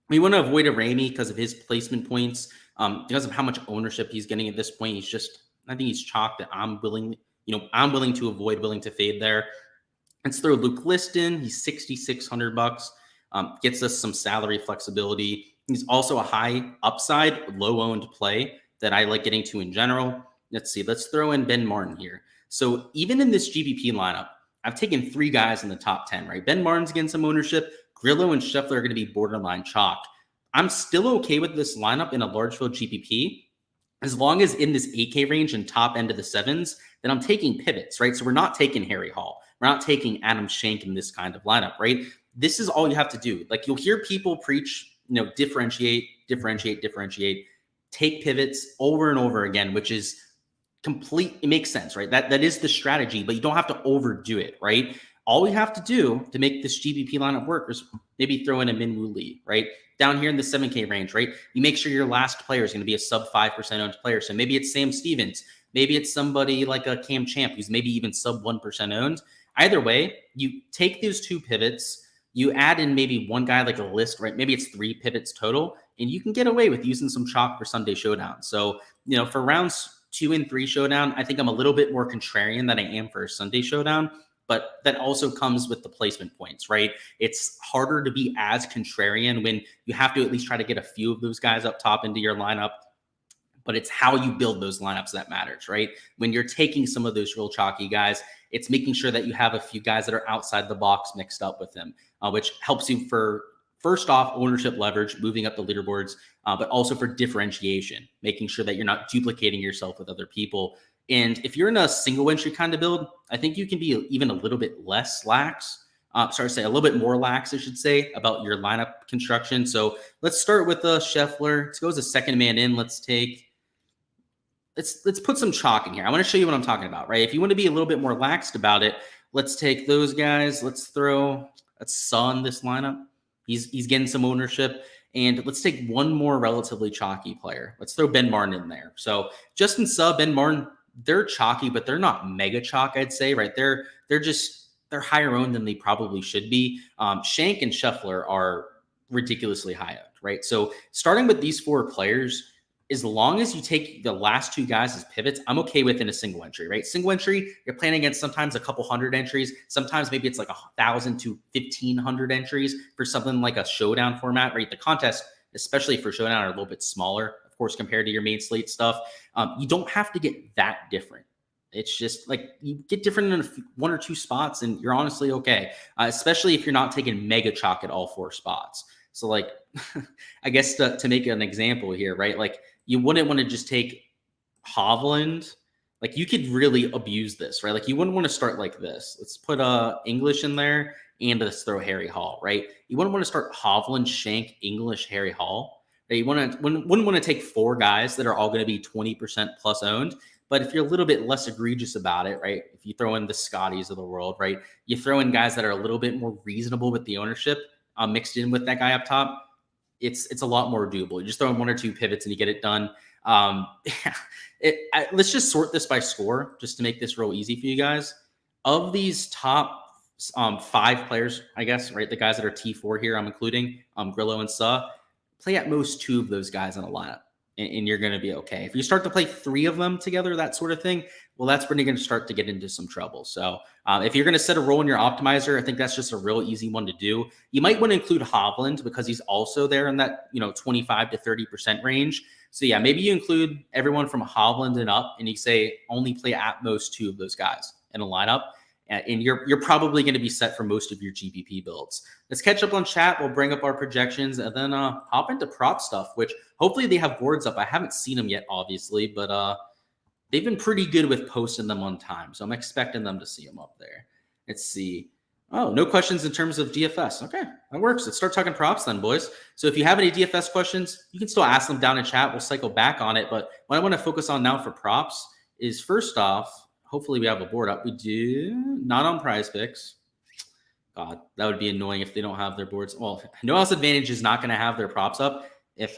we want to avoid a Ramey because of his placement points, because of how much ownership he's getting at this point. I think he's chalk that I'm willing to avoid, willing to fade there. Let's throw Luke Liston. He's $6,600. Gets us some salary flexibility. He's also a high upside, low owned play that I like getting to in general. Let's see. Let's throw in Ben Martin here. So even in this GPP lineup, I've taken 3 guys in the top 10, right? Ben Martin's getting some ownership. Grillo and Scheffler are going to be borderline chalk. I'm still okay with this lineup in a large field GPP, as long as in this 8K range and top end of the 7s, then I'm taking pivots, right? So we're not taking Harry Hall. We're not taking Adam Schenk in this kind of lineup, right? This is all you have to do. Like, you'll hear people preach, differentiate, take pivots over and over again, which is complete. It makes sense, right? That is the strategy, but you don't have to overdo it, right? All we have to do to make this GPP lineup work is maybe throw in a Minwoo Lee, right? Down here in the 7K range, right? You make sure your last player is going to be a sub 5% owned player. So maybe it's Sam Stevens. Maybe it's somebody like a Cam Champ who's maybe even sub 1% owned. Either way, you take those 2 pivots, you add in maybe one guy like a list, right? Maybe it's 3 pivots total, and you can get away with using some chalk for Sunday Showdown. So, for rounds 2 and 3 Showdown, I think I'm a little bit more contrarian than I am for Sunday Showdown. but that also comes with the placement points, right? It's harder to be as contrarian when you have to at least try to get a few of those guys up top into your lineup. But it's how you build those lineups that matters, right? When you're taking some of those real chalky guys, it's making sure that you have a few guys that are outside the box mixed up with them, which helps you for, first off, ownership leverage, moving up the leaderboards, but also for differentiation, making sure that you're not duplicating yourself with other people. And if you're in a single entry kind of build, I think you can be even a little bit less lax. A little bit more lax, I should say, about your lineup construction. So let's start with Scheffler. Let's go as a second man in. Let's put some chalk in here. I want to show you what I'm talking about, right? If you want to be a little bit more laxed about it, let's take those guys. Let's Sun this lineup. He's getting some ownership. And let's take one more relatively chalky player. Let's throw Ben Martin in there. So Justin Suh, Ben Martin, they're chalky, but they're not mega chalk, I'd say, right? They're higher owned than they probably should be. Shank and Scheffler are ridiculously high owned, right? So starting with these four players, as long as you take the last two guys as pivots, I'm okay with in a single entry, right? Single entry, you're playing against sometimes a couple hundred entries. Sometimes maybe it's like 1,000 to 1,500 entries for something like a Showdown format, right? The contests, especially for Showdown, are a little bit smaller, of course, compared to your main slate stuff. You don't have to get that different. It's just like you get different in one or two spots and you're honestly okay, especially if you're not taking mega chalk at all four spots. So like, I guess to make an example here, right? Like you wouldn't want to just take Hovland. Like you could really abuse this, right? Like you wouldn't want to start like this. Let's put English in there and let's throw Harry Hall, right? You wouldn't want to start Hovland, Shank, English, Harry Hall. Right? You wouldn't want to take four guys that are all going to be 20% plus owned. But if you're a little bit less egregious about it, right? If you throw in the Scotties of the world, right? You throw in guys that are a little bit more reasonable with the ownership mixed in with that guy up top, it's a lot more doable. You just throw in one or two pivots and you get it done. Let's just sort this by score just to make this real easy for you guys. Of these top 5 players, I guess, right? The guys that are T4 here, I'm including Grillo and Suh. Play at most 2 of those guys in a lineup. And you're going to be okay. If you start to play 3 of them together, that sort of thing, well, that's when you're going to start to get into some trouble. So if you're going to set a role in your optimizer, I think that's just a real easy one to do. You might want to include Hovland because he's also there in that 25 to 30% range. So yeah, maybe you include everyone from Hovland and up, and you say only play at most 2 of those guys in a lineup. And you're probably going to be set for most of your GPP builds. Let's catch up on chat. We'll bring up our projections and then hop into prop stuff, which hopefully they have boards up. I haven't seen them yet, obviously, but they've been pretty good with posting them on time. So I'm expecting them to see them up there. Let's see. Oh, no questions in terms of DFS. Okay, that works. Let's start talking props then, boys. So if you have any DFS questions, you can still ask them down in chat. We'll cycle back on it. But what I want to focus on now for props is, first off, hopefully we have a board up. We do not on Prize Picks. God, that would be annoying if they don't have their boards. Well, No House Advantage is not going to have their props up if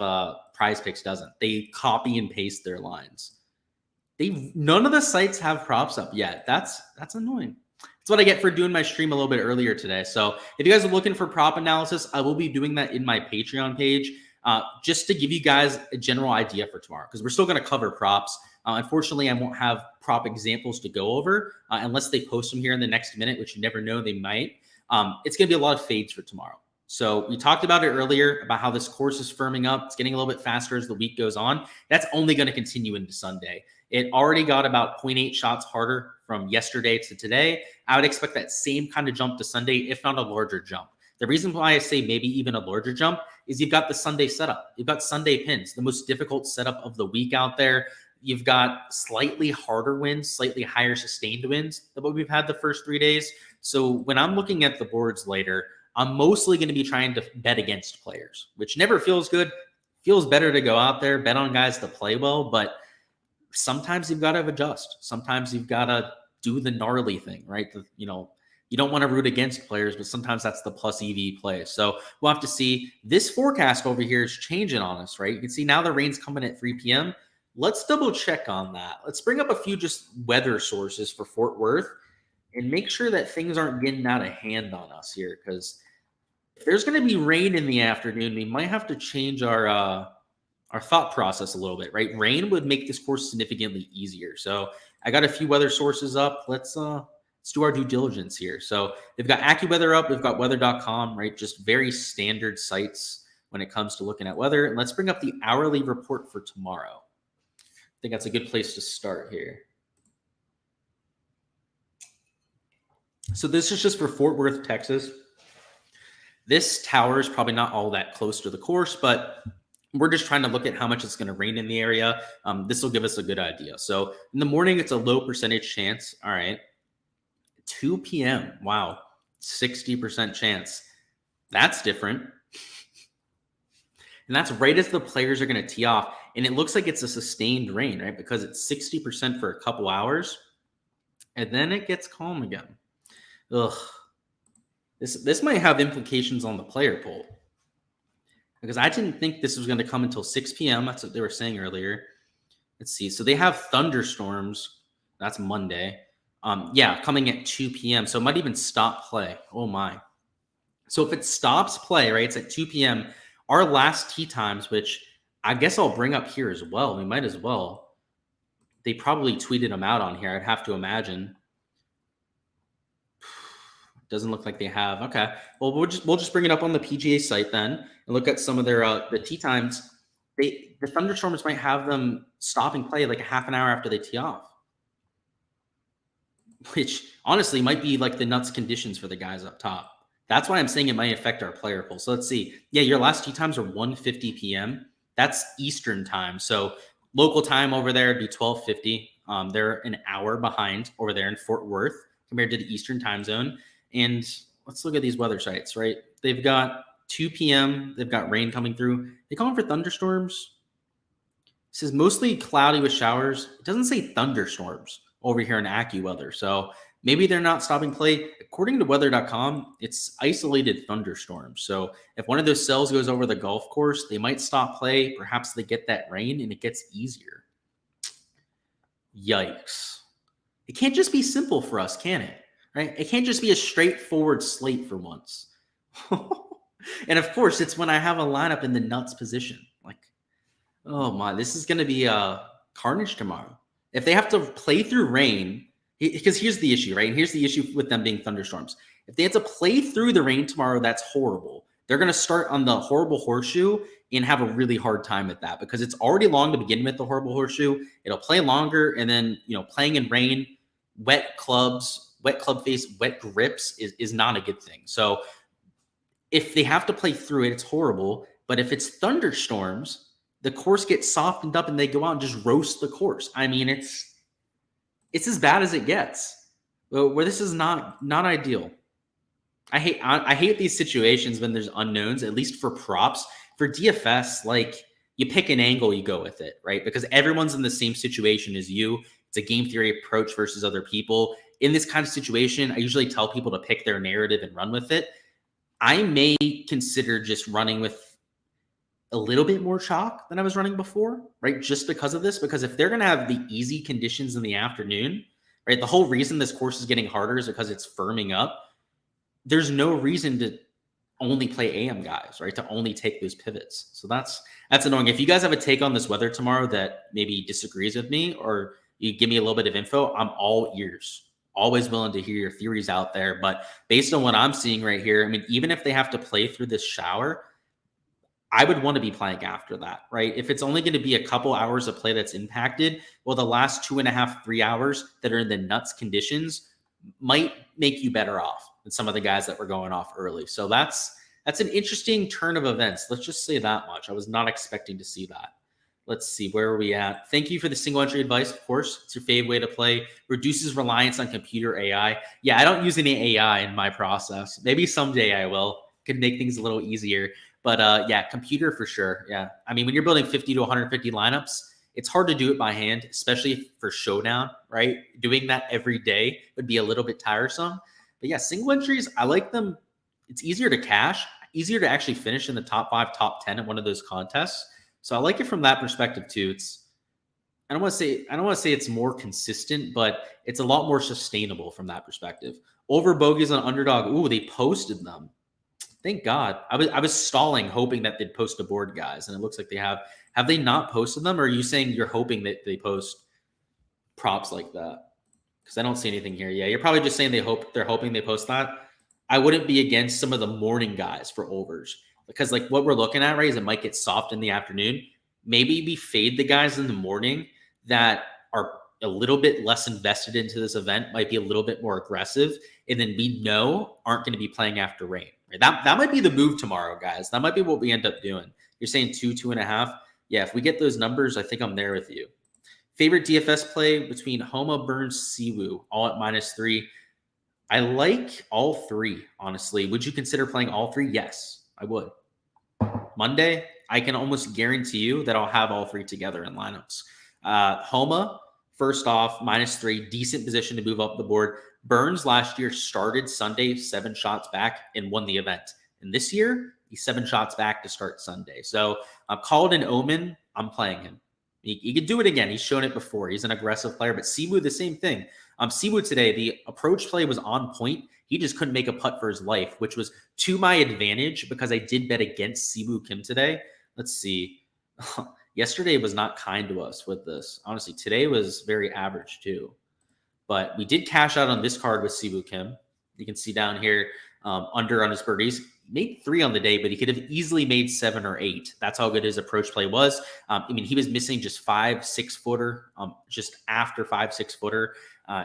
Prize Picks doesn't. They copy and paste their lines. None of the sites have props up yet. That's annoying. That's what I get for doing my stream a little bit earlier today. So if you guys are looking for prop analysis, I will be doing that in my Patreon page just to give you guys a general idea for tomorrow, because we're still going to cover props. Unfortunately, I won't have prop examples to go over unless they post them here in the next minute, which you never know, they might. It's going to be a lot of fades for tomorrow. So we talked about it earlier about how this course is firming up. It's getting a little bit faster as the week goes on. That's only going to continue into Sunday. It already got about 0.8 shots harder from yesterday to today. I would expect that same kind of jump to Sunday, if not a larger jump. The reason why I say maybe even a larger jump is you've got the Sunday setup. You've got Sunday pins, the most difficult setup of the week out there. You've got slightly harder wins, slightly higher sustained wins than what we've had the first 3 days. So when I'm looking at the boards later, I'm mostly going to be trying to bet against players, which never feels good. Feels better to go out there, bet on guys to play well, but sometimes you've got to adjust. Sometimes you've got to do the gnarly thing, right? You don't want to root against players, but sometimes that's the plus EV play. So we'll have to see. This forecast over here is changing on us, right? You can see now the rain's coming at 3 p.m. Let's double check on that. Let's bring up a few just weather sources for Fort Worth and make sure that things aren't getting out of hand on us here. Because if there's going to be rain in the afternoon, we might have to change our thought process a little bit, right? Rain would make this course significantly easier. So I got a few weather sources up. Let's let's do our due diligence here. So they've got AccuWeather up. They've got weather.com, right? Just very standard sites when it comes to looking at weather. And let's bring up the hourly report for tomorrow. I think that's a good place to start here. So this is just for Fort Worth, Texas. This tower is probably not all that close to the course, but we're just trying to look at how much it's going to rain in the area. This will give us a good idea. So in the morning, it's a low percentage chance. All right. 2 p.m. Wow. 60% chance. That's different. And that's right as the players are going to tee off. And it looks like it's a sustained rain, right? Because it's 60% for a couple hours. And then it gets calm again. Ugh. This might have implications on the player pool. Because I didn't think this was going to come until 6 p.m. That's what they were saying earlier. Let's see. So they have thunderstorms. That's Monday. Yeah, coming at 2 p.m. So it might even stop play. Oh, my. So if it stops play, right, it's at 2 p.m., our last tee times, which I guess I'll bring up here as well. We might as well. They probably tweeted them out on here, I'd have to imagine. Doesn't look like they have. Okay. Well, we'll just bring it up on the PGA site then and look at some of their the tee times. The thunderstorms might have them stopping play like a half an hour after they tee off, which honestly might be like the nuts conditions for the guys up top. That's why I'm saying it might affect our player pool. So let's see. Yeah, your last tee times are 1:50 p.m. That's Eastern time. So local time over there would be 12:50. They're an hour behind over there in Fort Worth compared to the Eastern time zone. And let's look at these weather sites, right? They've got 2 p.m. They've got rain coming through. They call them for thunderstorms. It says mostly cloudy with showers. It doesn't say thunderstorms over here in AccuWeather. So maybe they're not stopping play. According to weather.com, it's isolated thunderstorms. So if one of those cells goes over the golf course, they might stop play. Perhaps they get that rain and it gets easier. Yikes. It can't just be simple for us, can it? Right? It can't just be a straightforward slate for once. And of course, it's when I have a lineup in the nuts position. Like, oh my, this is going to be a carnage tomorrow. If they have to play through rain, because here's the issue, right? And here's the issue with them being thunderstorms. If they have to play through the rain tomorrow, that's horrible. They're going to start on the horrible horseshoe and have a really hard time at that because it's already long to begin with the horrible horseshoe. It'll play longer. And then, playing in rain, wet clubs, wet club face, wet grips is not a good thing. So if they have to play through it, it's horrible. But if it's thunderstorms, the course gets softened up and they go out and just roast the course. I mean, it's as bad as it gets. Where this is not ideal. I hate these situations when there's unknowns, at least for props. For DFS, like you pick an angle, you go with it, right? Because everyone's in the same situation as you. It's a game theory approach versus other people. In this kind of situation, I usually tell people to pick their narrative and run with it. I may consider just running with a little bit more chalk than I was running before, right? Just because of this, because if they're going to have the easy conditions in the afternoon, right? The whole reason this course is getting harder is because it's firming up. There's no reason to only play AM guys, right? To only take those pivots. So that's annoying. If you guys have a take on this weather tomorrow that maybe disagrees with me, or you give me a little bit of info, I'm all ears. Always willing to hear your theories out there. But based on what I'm seeing right here, I mean, even if they have to play through this shower, I would want to be playing after that, right? If it's only going to be a couple hours of play that's impacted, well, the last 2.5, 3 hours that are in the nuts conditions might make you better off than some of the guys that were going off early. So that's an interesting turn of events. Let's just say that much. I was not expecting to see that. Let's see, where are we at? Thank you for the single entry advice. Of course, it's your favorite way to play. Reduces reliance on computer AI. Yeah, I don't use any AI in my process. Maybe someday I will. Could make things a little easier. But yeah, computer for sure. Yeah. I mean, when you're building 50 to 150 lineups, it's hard to do it by hand, especially for Showdown, right? Doing that every day would be a little bit tiresome. But yeah, single entries, I like them. It's easier to cash, easier to actually finish in the top 5, top 10 at one of those contests. So I like it from that perspective too. I don't want to say it's more consistent, but it's a lot more sustainable from that perspective. Over bogeys on Underdog. Ooh, they posted them. Thank God. I was stalling, hoping that they'd post a board, guys, and it looks like they have. Have they not posted them, or are you saying you're hoping that they post props like that? because I don't see anything here. Yeah, you're probably just saying they're hoping they post that. I wouldn't be against some of the morning guys for overs, because like what we're looking at, right, is it might get soft in the afternoon. Maybe we fade the guys in the morning that are a little bit less invested into this event, might be a little bit more aggressive, and then we know aren't going to be playing after rain. Right? That might be the move tomorrow, guys. That might be what we end up doing. You're saying 2.5. Yeah, if we get those numbers, I think I'm there with you. Favorite DFS play between Homa, Burns, Siwoo, all at -3. I like all three, honestly. Would you consider playing all three? Yes, I would. Monday, I can almost guarantee you that I'll have all three together in lineups. Homa, first off, -3, decent position to move up the board. Burns last year started Sunday 7 shots back and won the event. And this year, he's 7 shots back to start Sunday. So I'm called an omen. I'm playing him. He could do it again. He's shown it before. He's an aggressive player. But Siwoo, the same thing. Siwoo today, the approach play was on point. He just couldn't make a putt for his life, which was to my advantage because I did bet against Siwoo Kim today. Let's see. Yesterday was not kind to us with this. Honestly, today was very average too. But we did cash out on this card with Siwoo Kim. You can see down here under on his birdies. Made 3 on the day, but he could have easily made 7 or 8. That's how good his approach play was. I mean, he was missing just 5-6 footer, just after 5-6 footer.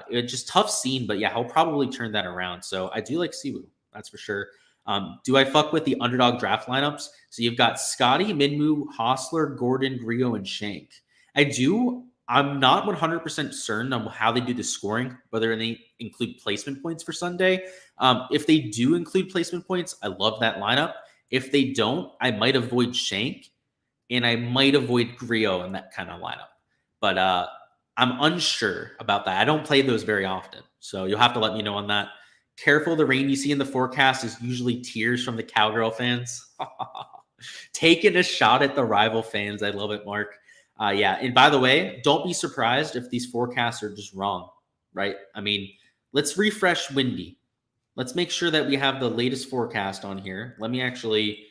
It was just tough scene, but yeah, he'll probably turn that around. So I do like Siwoo, that's for sure. Do I fuck with the underdog draft lineups? So you've got Scotty, Minwoo, Hostler, Gordon, Griot, and Shank. I do. I'm not 100% certain on how they do the scoring, whether they include placement points for Sunday. If they do include placement points, I love that lineup. If they don't, I might avoid Shank and I might avoid Griot in that kind of lineup. But I'm unsure about that. I don't play those very often. So you'll have to let me know on that. Careful, the rain you see in the forecast is usually tears from the Cowgirl fans. Taking a shot at the rival fans. I love it, Mark. Yeah. And by the way, don't be surprised if these forecasts are just wrong, right? I mean, let's refresh Windy. Let's make sure that we have the latest forecast on here. Let me actually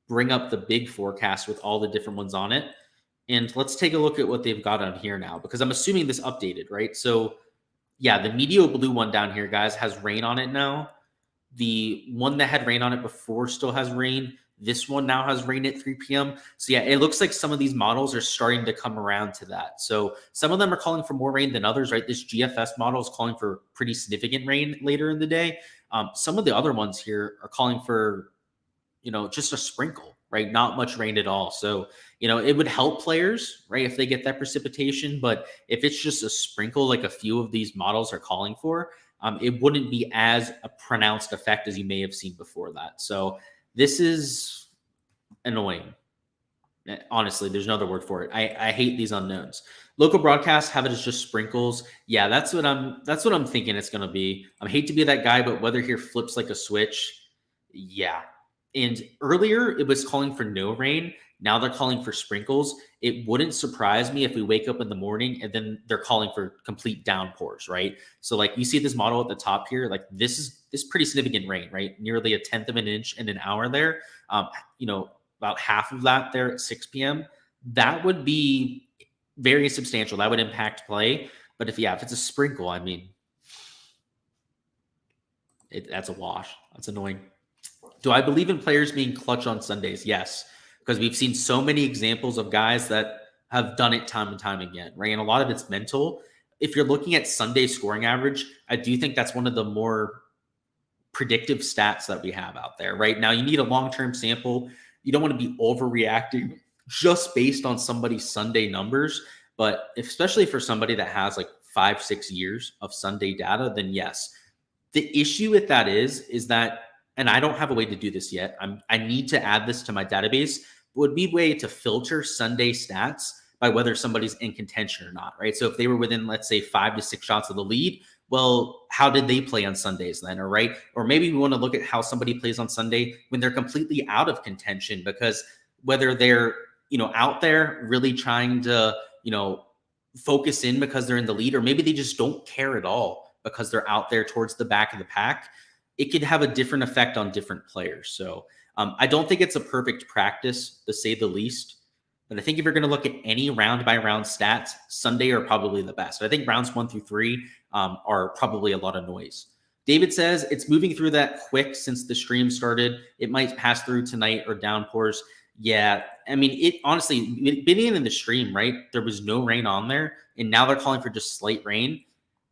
bring up the big forecast with all the different ones on it. And let's take a look at what they've got on here now, because I'm assuming this updated, right? So yeah, the Meteor Blue one down here, guys, has rain on it now. The one that had rain on it before still has rain. This one now has rain at 3 p.m. So yeah, it looks like some of these models are starting to come around to that. So some of them are calling for more rain than others, right? This GFS model is calling for pretty significant rain later in the day. Some of the other ones here are calling for, just a sprinkle, right? Not much rain at all. So, it would help players, right, if they get that precipitation. But if it's just a sprinkle, like a few of these models are calling for, it wouldn't be as a pronounced effect as you may have seen before that. So this is annoying. Honestly, there's no other word for it. I hate these unknowns. Local broadcasts have it as just sprinkles. Yeah, that's what I'm thinking it's going to be. I hate to be that guy, but weather here flips like a switch. Yeah. And earlier it was calling for no rain. Now they're calling for sprinkles. It wouldn't surprise me if we wake up in the morning and then they're calling for complete downpours, right? So like you see this model at the top here, like this is pretty significant rain, right? Nearly 1/10 of an inch in an hour there. About half of that there at 6 p.m. That would be very substantial. That would impact play. But if it's a sprinkle, I mean, that's a wash. That's annoying. Do I believe in players being clutch on Sundays? Yes, because we've seen so many examples of guys that have done it time and time again, right? And a lot of it's mental. If you're looking at Sunday scoring average, I do think that's one of the more predictive stats that we have out there right now. You need a long-term sample. You don't want to be overreacting just based on somebody's Sunday numbers. But especially for somebody that has like 5-6 years of Sunday data, then yes. The issue with that is that, and I don't have a way to do this yet. I need to add this to my database. Would be a way to filter Sunday stats by whether somebody's in contention or not, right? So if they were within, let's say, 5 to 6 shots of the lead, well, how did they play on Sundays then? Or right? Or maybe we want to look at how somebody plays on Sunday when they're completely out of contention, because whether they're, out there really trying to, focus in because they're in the lead, or maybe they just don't care at all because they're out there towards the back of the pack, it could have a different effect on different players. So I don't think it's a perfect practice, to say the least. But I think if you're going to look at any round by round stats, Sunday are probably the best. I think rounds 1 through 3, are probably a lot of noise. David says it's moving through that quick since the stream started. It might pass through tonight or downpours. Yeah, I mean, it honestly, beginning in the stream, right? There was no rain on there, and now they're calling for just slight rain.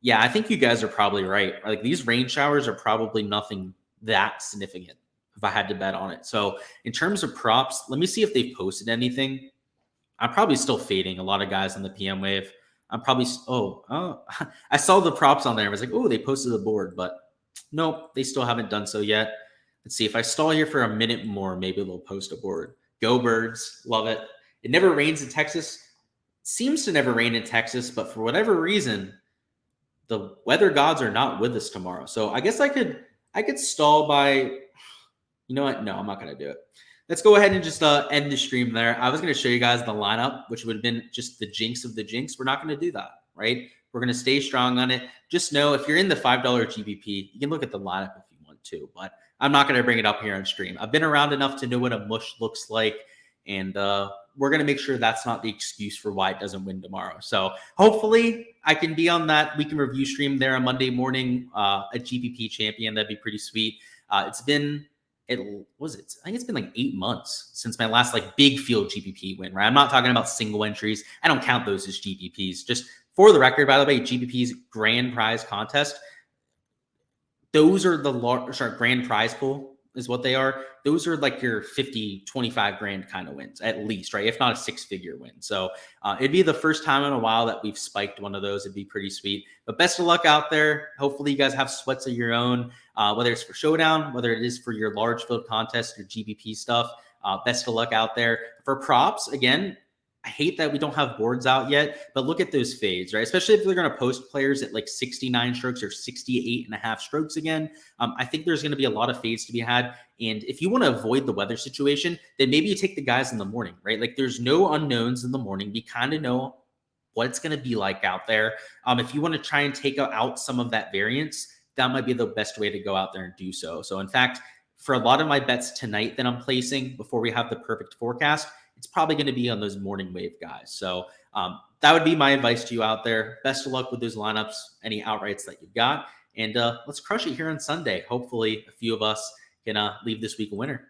Yeah, I think you guys are probably right. Like, these rain showers are probably nothing that significant if I had to bet on it. So in terms of props, let me see if they've posted anything. I'm probably still fading a lot of guys on the PM wave. I'm probably, I saw the props on there. I was like, oh, they posted the board, but nope, they still haven't done so yet. Let's see if I stall here for a minute more, maybe they'll post a board. Go Birds, love it. It never rains in Texas. Seems to never rain in Texas, but for whatever reason, the weather gods are not with us tomorrow. So I guess I could stall by, you know what? No, I'm not going to do it. Let's go ahead and just end the stream there. I was going to show you guys the lineup, which would have been just the jinx of the jinx. We're not going to do that, right? We're going to stay strong on it. Just know if you're in the $5 GBP, you can look at the lineup if you want to, but I'm not going to bring it up here on stream. I've been around enough to know what a mush looks like, and we're going to make sure that's not the excuse for why it doesn't win tomorrow. So hopefully I can be on that weekend review stream there on Monday morning, a GPP champion. That'd be pretty sweet. It's been, I think it's been like 8 months since my last like big field GPP win, right? I'm not talking about single entries. I don't count those as GPPs. Just for the record, by the way, GPP's grand prize contest, those are the grand prize pool is what they are. Those are like your 50, 25 grand kind of wins at least, right? If not a 6-figure win. So it'd be the first time in a while that we've spiked one of those. It'd be pretty sweet, but best of luck out there. Hopefully you guys have sweats of your own, whether it's for Showdown, whether it is for your large field contest, your GBP stuff. Best of luck out there. For props, again, I hate that we don't have boards out yet, but look at those fades, right? Especially if they're going to post players at like 69 strokes or 68.5 strokes again. I think there's going to be a lot of fades to be had. And if you want to avoid the weather situation, then maybe you take the guys in the morning, right? Like, there's no unknowns in the morning. We kind of know what it's going to be like out there. If you want to try and take out some of that variance, that might be the best way to go out there and do so. So in fact, for a lot of my bets tonight that I'm placing before we have the perfect forecast, it's probably going to be on those morning wave guys. So that would be my advice to you out there. Best of luck with those lineups, any outrights that you've got. And let's crush it here on Sunday. Hopefully a few of us can leave this week a winner.